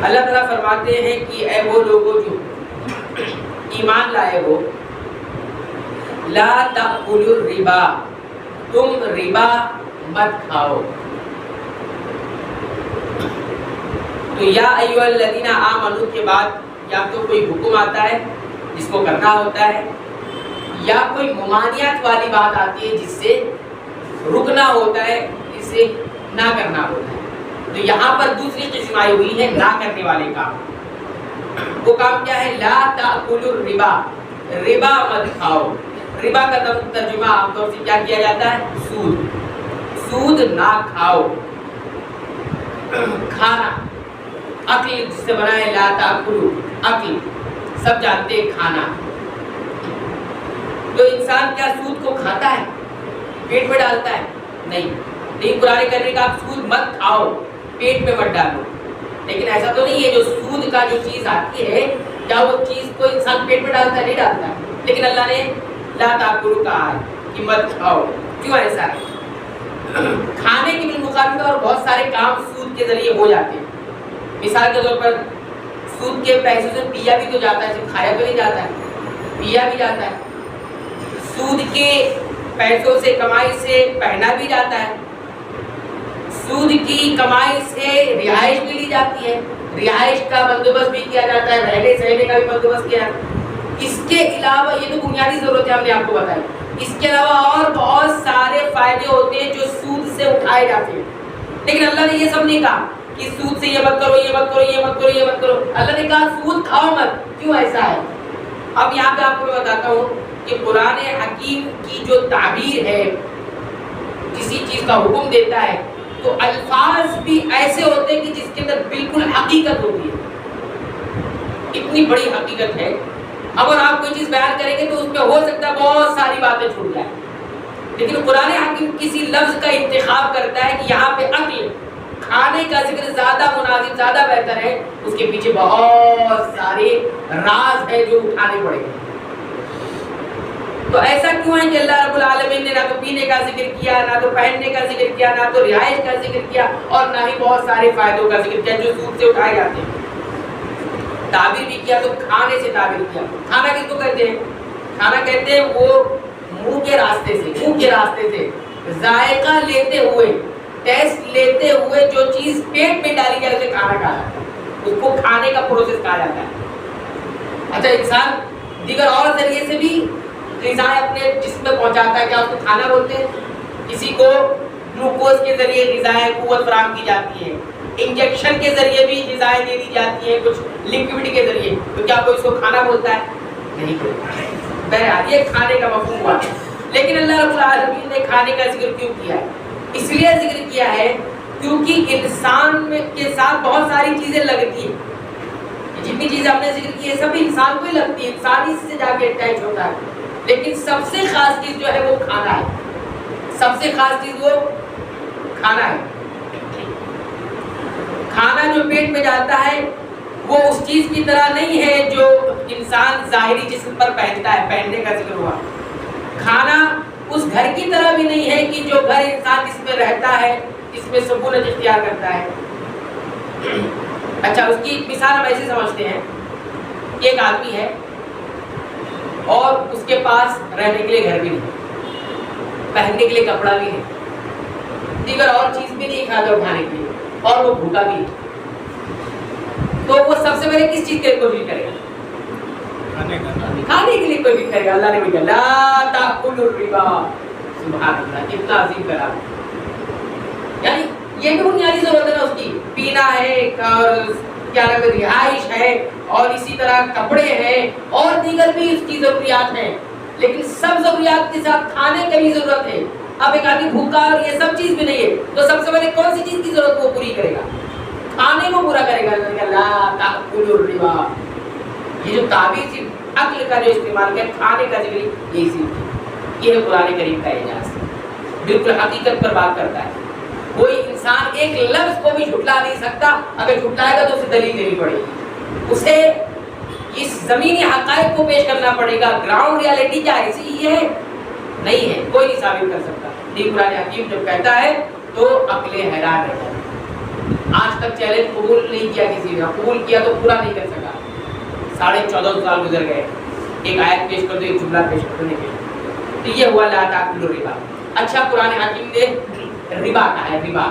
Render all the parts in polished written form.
اللہ تعالیٰ فرماتے ہیں کہ اے وہ لوگوں جو ایمان لائے ہو، لا تأکلوا الربا، تم ربا مت کھاؤ. تو یا ایھا الذین آمنوا کے بعد یا تو کوئی حکم آتا ہے جس کو کرنا ہوتا ہے، یا کوئی ممانعت والی بات آتی ہے جس سے رکنا ہوتا ہے، اسے نہ کرنا ہوتا ہے. تو یہاں پر دوسری قسم آئی ہوئی ہے نہ کرنے والے کام. وہ کام کیا ہے؟ لا تأکلوا الربا، ربا مت کھاؤ. ربا کا ترجمہ عام طور سے کیا کیا جاتا ہے؟ سود. سود نہ کھاؤ. کھانا، اکل جس سے بنا ہے لا تأکلوا، اکل سب جانتے ہیں کھانا. تو انسان کیا سود کو کھاتا ہے، پیٹ میں ڈالتا ہے؟ نہیں. لیکن قرآن کرنے کا آپ سود مت کھاؤ، پیٹ میں مت ڈالو. لیکن ایسا تو نہیں ہے جو سود کا جو چیز آتی ہے کیا وہ چیز کو انسان پیٹ میں ڈالتا ہے؟ نہیں ڈالتا ہے. لیکن اللہ نے لا تأکلوا کہا ہے کہ مت کھاؤ. کیوں ایسا ہے؟ کھانے کے بالمقابل اور بہت سارے کام سود کے ذریعے ہو جاتے ہیں. مثال کے طور پر سود کے پیسے سے پیا بھی تو جاتا ہے، صرف کھایا تو نہیں جاتا ہے، پیا بھی جاتا ہے. سود کے پیسوں سے کمائی سے پہنا بھی جاتا ہے. سود کی کمائی سے رہائش بھی لی جاتی ہے، رہائش کا بندوبست بھی کیا جاتا ہے، رہنے سہنے کا بھی بندوبست کیا ہے. اس کے علاوہ یہ تو بنیادی ضرورت ہے ہم نے آپ کو بتائی. اس کے علاوہ اور بہت سارے فائدے ہوتے ہیں جو سود سے اٹھائے جاتے ہیں. لیکن اللہ نے یہ سب نہیں کہا کہ سود سے یہ مت کرو، یہ مت کرو، یہ مت کرو، یہ مت کرو. اللہ نے کہا سود کھاؤ مت. کیوں ایسا ہے؟ اب یہاں پہ آپ کو میں بتاتا ہوں کہ قرآن حکیم کی جو تعبیر ہے، کسی چیز کا حکم دیتا ہے تو الفاظ بھی ایسے ہوتے ہیں کہ جس کے اندر بالکل حقیقت ہوتی ہے. اتنی بڑی حقیقت ہے. اگر آپ کوئی چیز بیان کریں گے تو اس میں ہو سکتا ہے بہت ساری باتیں چھوٹ جائیں. لیکن قرآن حکیم کسی لفظ کا انتخاب کرتا ہے کہ یہاں پہ عقل، کھانے کا ذکر زیادہ مناسب، زیادہ بہتر ہے. اس کے پیچھے بہت سارے راز ہیں جو اٹھانے پڑیں گے. تو ایسا کیوں ہے کہ اللہ رب العالمین نے نہ تو پینے کا ذکر کیا، نہ تو پہننے کا ذکر کیا، نہ تو رہائش کا ذکر کیا، اور نہ ہی بہت سارے فائدوں کا ذکر کیا جو سود سے اٹھائے جاتے ہیں. تعبیر بھی کیا تو کھانے سے تعبیر کیا. کھانا کس کو کہتے ہیں؟ کھانا کہتے ہیں وہ منہ کے راستے سے ذائقہ لیتے ہوئے، ٹیسٹ لیتے ہوئے جو چیز پیٹ میں ڈالی جائے اسے کھانا کہا جاتا ہے. اس کو کھانے کا پروسیس کہا جاتا ہے. اچھا، انسان دیگر اور ذریعے سے بھی غذائیں اپنے جسم میں پہنچاتا ہے، کیا اس کو کھانا بولتے ہیں؟ کسی کو گلوکوز کے ذریعے غذائیں قوت فراہم کی جاتی ہے، انجیکشن کے ذریعے بھی غذائیں دے دی جاتی ہیں، کچھ لکوڈ کے ذریعے. تو کیا کوئی اس کو کھانا بولتا ہے؟ نہیں بولتا. بہرحال یہ کھانے کا مفہوم ہوا. لیکن اللہ رب العالمین نے کھانے کا ذکر کیوں کیا ہے؟ اس لیے ذکر کیا ہے کیونکہ انسان کے ساتھ بہت ساری چیزیں لگتی ہیں. جتنی چیزیں ہم نے ذکر کی ہے سب انسان کو ہی لگتی ہے، انسان ہی سے جا کے اٹیچ ہوتا ہے. لیکن سب سے خاص چیز جو ہے وہ کھانا ہے. سب سے خاص چیز وہ کھانا ہے. کھانا جو پیٹ میں جاتا ہے وہ اس چیز کی طرح نہیں ہے جو انسان ظاہری جسم پر پہنتا ہے. پہننے کا ذکر ہوا. کھانا اس گھر کی طرح بھی نہیں ہے کہ جو گھر انسان جس میں رہتا ہے اس میں سکونت اختیار کرتا ہے. اچھا، اس کی مثال ہم ایسے سمجھتے ہیں کہ ایک آدمی ہے اور اس کے پاس رہنے کے لیے گھر بھی نہیں، پہننے کے لیے کپڑا بھی نہیں، دیگر اور چیز بھی نہیں کھاتا اٹھانے کے لیے، اور وہ بھوکا بھی ہے. تو وہ سب سے پہلے کس چیز کی کوشش کرے گا؟ کھانے کے لیے کوشش کرے گا. اللہ نے بھی کہا لا تأکلوا الربا. سبحان اللہ، کتنا عظیم کلام. یعنی یہ بھی بنیادی ضرورت ہے نا اس کی. پینا ہے اور کیا نام ہے، رہائش ہے، اور اسی طرح کپڑے ہیں اور دیگر بھی اس کی ضروریات ہیں. لیکن سب ضروریات کے ساتھ کھانے کی بھی ضرورت ہے. اب ایک آدمی بھوکا اور یہ سب چیز بھی نہیں ہے تو سب سے پہلے کون سی چیز کی ضرورت وہ پوری کرے گا؟ کھانے کو پورا کرے گا. لا تأکلوا الربا. یہ جو تعبیر تھی عقل کا جو استعمال کیا، کھانے کا ذکر، یہی سی یہ ہے قرآن کریم کا اعجاز. بالکل حقیقت پر بات کرتا ہے. کوئی انسان ایک لفظ کو بھی جھٹلا نہیں سکتا. اگر جھٹلائے گا تو اسے دلیل دینی پڑے گی، اسے اس زمینی حقائق کو پیش کرنا پڑے گا. گراؤنڈ ریالٹی کیا ایسی ہی ہے؟ نہیں ہے، کوئی نہیں ثابت کر سکتا. لیکن قرآن حکیم جب کہتا ہے تو عقلیں حیران رہ جاتی ہیں. آج تک چیلنج قبول نہیں کیا کسی نے, قبول کیا تو پورا نہیں کر سکا. 14.5 سال گزر گئے, ایک آیت پیش کر دو, ایک جملہ پیش کر دو, نہیں پیش. تو یہ ہوا لا تاکلوا الربا. اچھا قرآن حکیم نے ربا کہا ہے, ربا,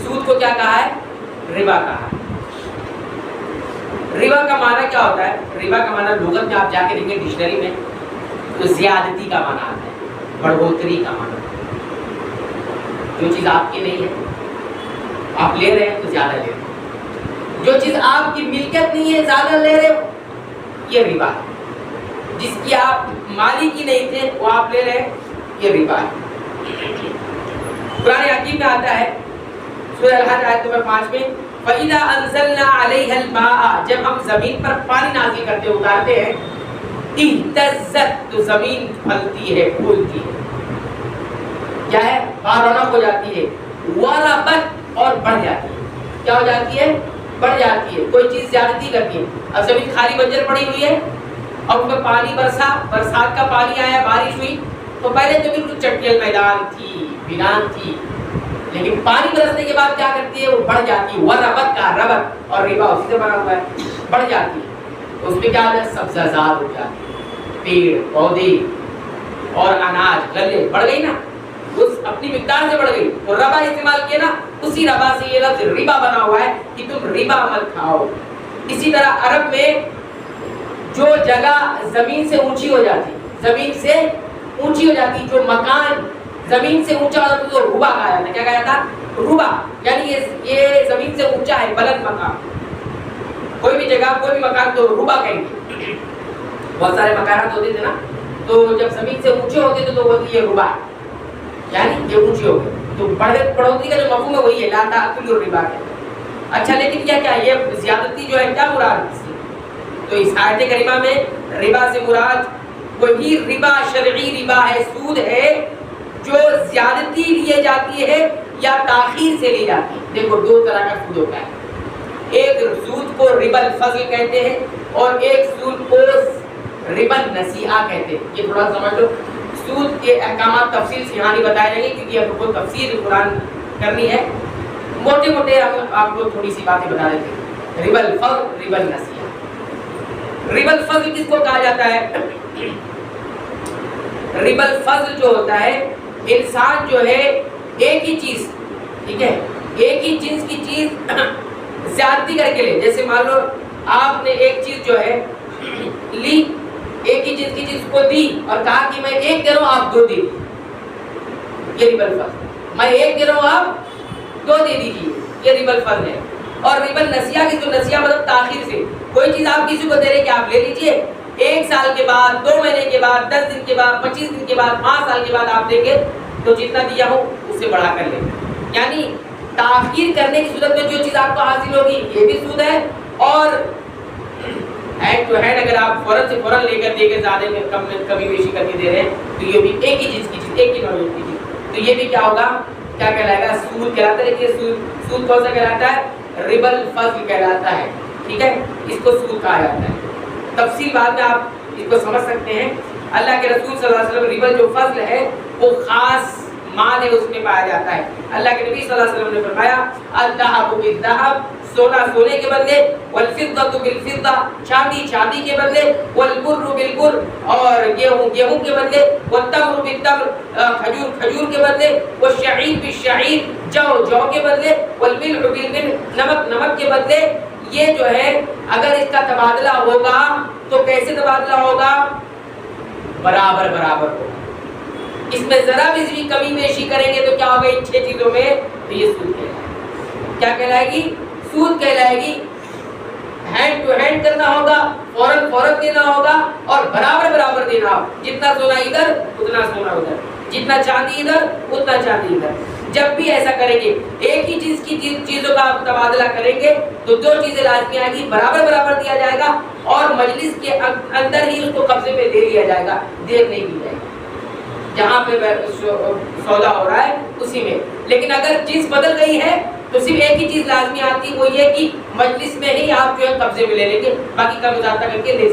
سود کو کیا کہا ہے؟ ربا کہا ہے. ربا کا معنی کیا ہوتا ہے؟ ربا کا معنی لغت میں آپ جا کے دیکھیں ڈکشنری میں تو زیادتی کا معنی آتا ہے, بڑھوتری کا معنی. جو چیز آپ کی نہیں ہے آپ لے رہے ہیں تو زیادہ لے رہے ہیں, جو چیز آپ کی ملکیت نہیں ہے زیادہ لے رہے ہو, یہ ربا ہے. جس کی آپ مالی کی نہیں تھے وہ آپ لے رہے ہیں, یہ ربا ہے. قرآن حکیم میں آتا ہے سورہ الحج آیت نمبر 5 میں, فَإِذَا أَنزَلْنَا عَلَيْهَا الْمَاءَ, جب ہم زمین پر پانی نازل کرتے اتارتے ہیں, اهتزت, تو زمین پھلتی ہے, پھولتی ہے, کیا ہے؟ رونق ہو جاتی ہے. وَرَبَتْ, اور بڑھ جاتی ہے. کیا ہو جاتی ہے؟ بڑھ جاتی ہے. کوئی چیز زیادتی کرتی ہے. اب زمین خالی بنجر پڑی ہوئی ہے اور اس میں پانی برسا, برسات کا پانی آیا, بارش ہوئی, تو پہلے تو بالکل چٹیل میدان تھی, ویران تھی, لیکن پانی برسنے کے بعد کیا کرتی ہے؟ وہ بڑھ جاتی ہے. وَرَبَتْ کا ربط, اور ربا اسی سے بنا ہوا ہے, بڑھ جاتی ہے. اس میں کیا ہوتا ہے؟ سبزہ زاد ہو جاتی ہے, پیڑ پودے اور اناج غلے بڑھ گئی نا, اس اپنی مقدار سے بڑھ گئی. تو ربا استعمال کیا نا, اسی ربا سے یہ لفظ ربا بنا ہوا ہے کہ تم ربا مت کھاؤ. اسی طرح عرب میں جو جگہ زمین سے اونچی ہو جاتی, زمین سے اونچی ہو جاتی, جو مکان زمین سے اونچا ہوتا تو ربا کہا جاتا ہے. کیا کہا جاتا؟ ربا, یعنی یہ زمین سے اونچا ہے, بلند مکان. کوئی بھی جگہ کوئی بھی مکان تو ربا کہیں گے. بہت سارے مکانات ہوتے تھے نا, تو جب زمین سے اونچے ہوتے تھے تو وہ یہ ربا, یعنی یہ اونچی ہو گئی. تو بڑھوتری کا جو مفہوم ہے وہی ہے, لا تاکلوا الربا ہے. اچھا لیکن یہ زیادتی جو ہے کیا مراد ہے؟ تو اس آیت کریمہ میں ربا سے مراد وہی ربا, شرعی ربا ہے, سود ہے جو زیادتی لیے جاتی ہے یا تاخیر سے لی جاتی ہے. دیکھو دو طرح کا سود ہوتا ہے, ایک سود کو ربا الفضل کہتے ہیں اور ایک سود کو ربا النسیئہ کہتے ہیں. یہ تھوڑا سمجھ لو. سود کے احکامات تفصیل سے یہاں نہیں بتائے جائیں گے کیونکہ آپ کو تفسیر قرآن کرنی ہے. موٹے موٹے ہم آپ کو تھوڑی سی باتیں بتا دیتے ہیں. ربا الفضل, ربا النسیئہ. ربا الفضل کس کو کہا جاتا ہے؟ ربا الفضل جو ہوتا ہے, انسان جو ہے ایک ہی چیز, ٹھیک ہے, ایک ہی جنس کی چیز زیادتی کر کے لے. جیسے مان لو آپ نے ایک چیز جو ہے لی, ایک ہی جنس کی چیز کو دی اور کہا کہ میں ایک دے رہا ہوں آپ 2 دے دیجیے, یہ ربا الفضل. میں ایک دے رہا ہوں آپ 2 دے دیجیے, یہ ربا الفضل ہے. اور ربا النسیئہ کی جو نسیئہ مطلب تاخیر سے, کوئی چیز آپ کسی کو دے رہے کہ آپ لے لیجیے, 1 سال کے بعد, 2 مہینے کے بعد, 10 دن کے بعد, 25 دن کے بعد, 5 سال کے بعد آپ دیں گے تو جتنا دیا ہو اس سے بڑھا کر لیں. یعنی تاخیر کرنے کی صورت میں جو چیز آپ کو حاصل ہوگی یہ بھی سود ہے, اور ہینڈ ٹو ہینڈ اگر آپ فوراً سے فوراً لے کر دے کے زیادہ میں کم میں کمی بیشی کر کے دے رہے ہیں تو یہ بھی ایک ہی چیز کی چیز, ایک ہی نوعیت کی چیز, تو یہ بھی کیا ہوگا, کیا کہلائے گا؟ سود کہلاتا ہے. لیکن سود کون سا کہلاتا ہے؟ ربا الفضل کہلاتا ہے, ٹھیک ہے, اس کو سود کہا جاتا ہے. تفصیل بعد میں آپ اس کو سمجھ سکتے ہیں. اللہ کے رسول صلی اللہ علیہ وسلم ربا جو فضل ہے وہ خاص مال ہے, اس میں پایا جاتا ہے. اللہ کے نبی صلی اللہ علیہ وسلم نے فرمایا الذهب بالذهب, سونا سونے کے بدلے, والفضة بالفضة, چاندی چاندی کے بدلے, والبر بالبر, اور گیہوں گیہوں کے بدلے, والتمر بالتمر, کھجور کھجور کے بدلے, والشعیر بالشعیر, جو جو کے بدلے, والملح بالملح, نمک نمک کے بدلے. یہ جو ہے اگر اس کا تبادلہ ہوگا تو کیسے تبادلہ ہوگا؟ برابر برابر ہوگا. اس میں ذرا بھی کمی بیشی کریں گے تو کیا ہوگا ان 6 چیزوں میں؟ تو یہ سود کہلائے گی. کیا کہلائے گی؟ سود کہلائے گی. ہینڈ ٹو ہینڈ کرنا ہوگا, فوراً فوراً دینا ہوگا, اور برابر برابر دینا ہوگا. جتنا سونا ادھر اتنا سونا ادھر, جتنا چاندی ادھر اتنا چاندی ادھر. جب بھی ایسا کریں گے, ایک ہی چیز کی چیزوں کا آپ تبادلہ کریں گے تو 2 چیزیں لازمی آئیں گی, برابر برابر دیا جائے گا اور مجلس کے اندر ہی اس کو قبضے میں لے لیا جائے گا, دیر نہیں کی جائے گی جہاں پہ سودا ہو رہا ہے اسی میں. لیکن اگر چیز بدل گئی ہے تو صرف ایک ہی چیز لازمی آتی ہے, وہ یہ کہ مجلس میں ہی آپ جو ہے قبضے میں لے لیں گے, باقی کا مضابطہ کر کے دے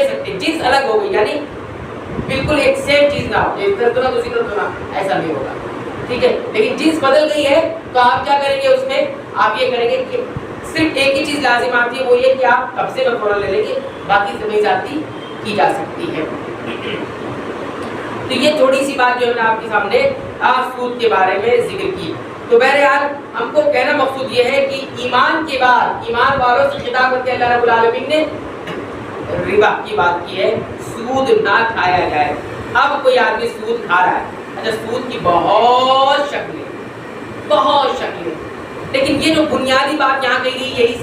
سکتے. چیز الگ ہو گئی, یعنی بالکل ایک سیم چیز نہ ہو, ایک طرف تو نہ دوسری طرف تو نہ, ایسا نہیں ہوگا. ٹھیک ہے، لیکن جنس بدل گئی ہے تو آپ کیا کریں گے اس میں؟ آپ یہ کریں گے کہ صرف ایک ہی چیز لازم آتی ہے، وہ یہ کہ آپ قبضے میں فوراً لے لیں گے، باقی تمیز آتی کی جا سکتی ہے۔ تو یہ تھوڑی سی بات جو ہے نا آپ کے سامنے سود کے بارے میں ذکر کی۔ تو بہرحال ہم کو کہنا مقصود یہ ہے کہ ایمان کے بعد ایمان والوں سے خطاب کر کے اللہ رب العالمین نے ربا کی بات کی ہے، سود نہ کھایا جائے۔ اب کوئی آدمی سود کھا رہا ہے، اچھا سود کی بہت شکلیں، لیکن یہ جو بنیادی بات یہاں کہی گئی یہی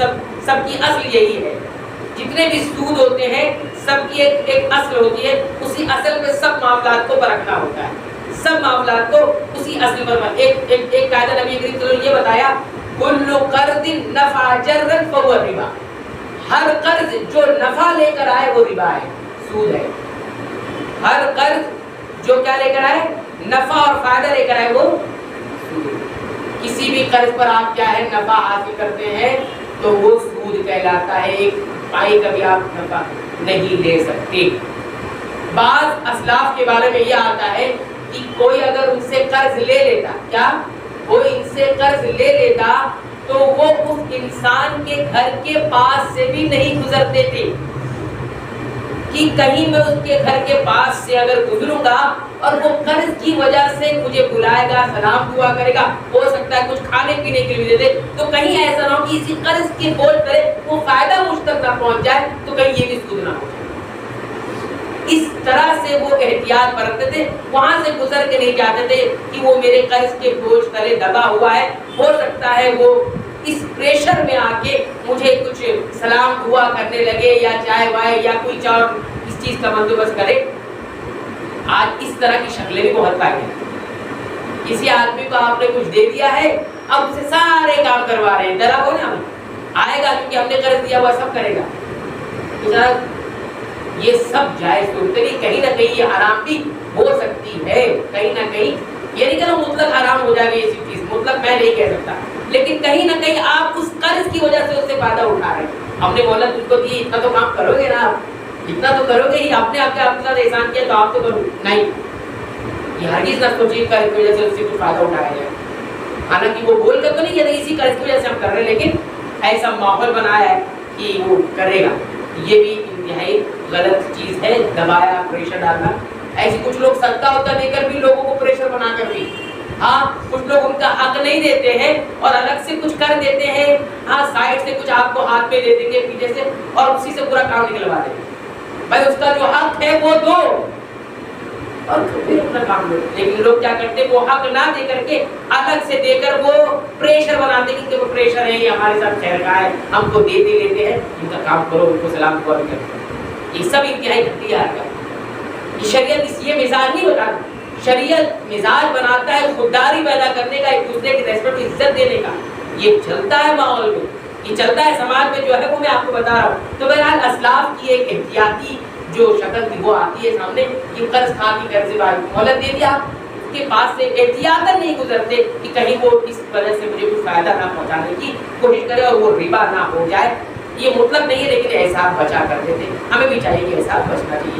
سب کی اصل یہی ہے۔ جتنے بھی سود ہوتے ہیں سب کی ایک اصل ہوتی ہے، اسی اصل پہ سب معاملات کو پرکھنا ہوتا ہے، سب معاملات کو اسی اصل پر ایک قاعدہ نبی کریم صلی اللہ علیہ وسلم نے یہ بتایا، کل قرض نفع جرا فهو ربا، ہر قرض جو نفع لے کر آئے وہ ربا ہے، سود ہے۔ ہر قرض جو کیا لے کر آئے؟ نفع اور فائدہ لے کر آئے وہ سود ہے۔ کسی بھی قرض پر آپ کیا ہے نفع حاصل کرتے ہیں تو وہ سود کہلاتا ہے، ایک پائی کا بھی آپ نفع نہیں لے سکتے۔ بعض اسلاف کے بارے میں یہ آتا ہے کہ کوئی اگر ان سے قرض لے لیتا، کیا کوئی ان سے قرض لے لیتا تو وہ اس انسان کے گھر کے پاس سے بھی نہیں گزرتے تھے، کہ کہیں میں اس کے گھر کے پاس سے اگر گزروں گا اور وہ قرض کی وجہ سے مجھے بلائے گا، سلام دعا کرے گا، ہو سکتا ہے کچھ کھانے پینے کے لیے دے دے، تو کہیں ایسا نہ ہو کہ اسی قرض کے بوجھ کرے وہ فائدہ مجھ تک نہ پہنچ جائے، تو کہیں یہ بھی سود نہ ہو جائے۔ اس طرح سے وہ احتیاط برتتے تھے، وہاں سے گزر کے نہیں جاتے تھے کہ وہ میرے قرض کے بوجھ تلے دبا ہوا ہے، ہو سکتا ہے وہ اس پریشر میں آ کے مجھے کچھ سلام دعا کرنے لگے یا چائے وائے یا کوئی چار اس چیز کا بندوبست کرے۔ آج اس طرح کی شکلیں بھی بہت پائی ہیں، کسی آدمی کو آپ نے کچھ دے دیا ہے، اب اسے سارے کام کروا رہے ہیں، ڈرا ہو نا آئے گا کیونکہ ہم نے قرض دیا ہوا سب کرے گا۔ یہ سب جائز ہوتے نہیں، کہیں نہ کہیں یہ حرام بھی ہو سکتی ہے، کہیں نہ کہیں یہ نہیں کہ مطلق حرام ہو جائے گی، ایسی چیز مطلق میں نہیں کہہ سکتا، لیکن کہیں نہ کہیں آپ اس قرض کی وجہ سے اس سے فائدہ اٹھا رہے ہیں۔ ہم نے بولا تجھ کو دی، اتنا تو کام کرو گے نا، آپ اتنا تو کرو گے ہی، آپ نے آپ کے ساتھ احسان کیا تو آپ تو کرو نہیں، یہ ہرگز نہ سوچیے قرض کی وجہ سے اس سے کچھ فائدہ اٹھایا جائے۔ حالانکہ وہ بول کر تو نہیں کہتے اسی قرض کی وجہ سے ہم کر رہے ہیں، لیکن ایسا ماحول بنایا ہے کہ وہ کرے گا، یہ بھی انتہائی غلط چیز ہے، دبایا پریشر ڈالنا۔ ایسی کچھ لوگ صدقہ ہوتا دے کر بھی لوگوں کو پریشر بنا کر بھی، ہاں کچھ لوگ ان کا حق نہیں دیتے ہیں اور الگ سے کچھ کر دیتے ہیں، ہاں سائڈ سے کچھ آپ کو ہاتھ میں دے دیں گے پیچھے سے اور اسی سے پورا کام نکلوا دیں گے، بھائی اس کا جو حق ہے وہ دو اور پھر اپنا کام دو۔ لیکن لوگ کیا کرتے ہیں وہ حق نہ دے کر کے الگ سے دے کر وہ پریشر بناتے ہیں کہ وہ پریشر ہے، یہ ہمارے ساتھ ٹھہر کا ہے، ہم کو دیتے لیتے ہیں، ان کا کام کرو، ان کو سلام دعا بھی کرتے ہیں۔ یہ سب انتہائی گھٹیا ہے۔ یہ شریعت اس یہ مزاج نہیں بتاتی، شریعت مزاج بناتا ہے خودداری پیدا کرنے کا، ایک دوسرے کی ریسپیکٹ عزت دینے کا۔ یہ چلتا ہے ماحول میں، یہ چلتا ہے سماج میں جو ہے وہ میں آپ کو بتا رہا ہوں۔ تو بہرحال اسلاف کی ایک احتیاطی جو شکل تھی وہ آتی ہے سامنے کہ قرض کھا کی قرض مہلت دے دیا، اس کے پاس سے احتیاطاً نہیں گزرتے کہ کہیں وہ اس وجہ سے مجھے کچھ فائدہ نہ پہنچانے کی کوشش کرے اور وہ ربا نہ ہو جائے۔ یہ مطلب نہیں ہے لیکن احساس بچا کر دیتے، ہمیں بھی چاہیے کہ احساس بچنا چاہیے۔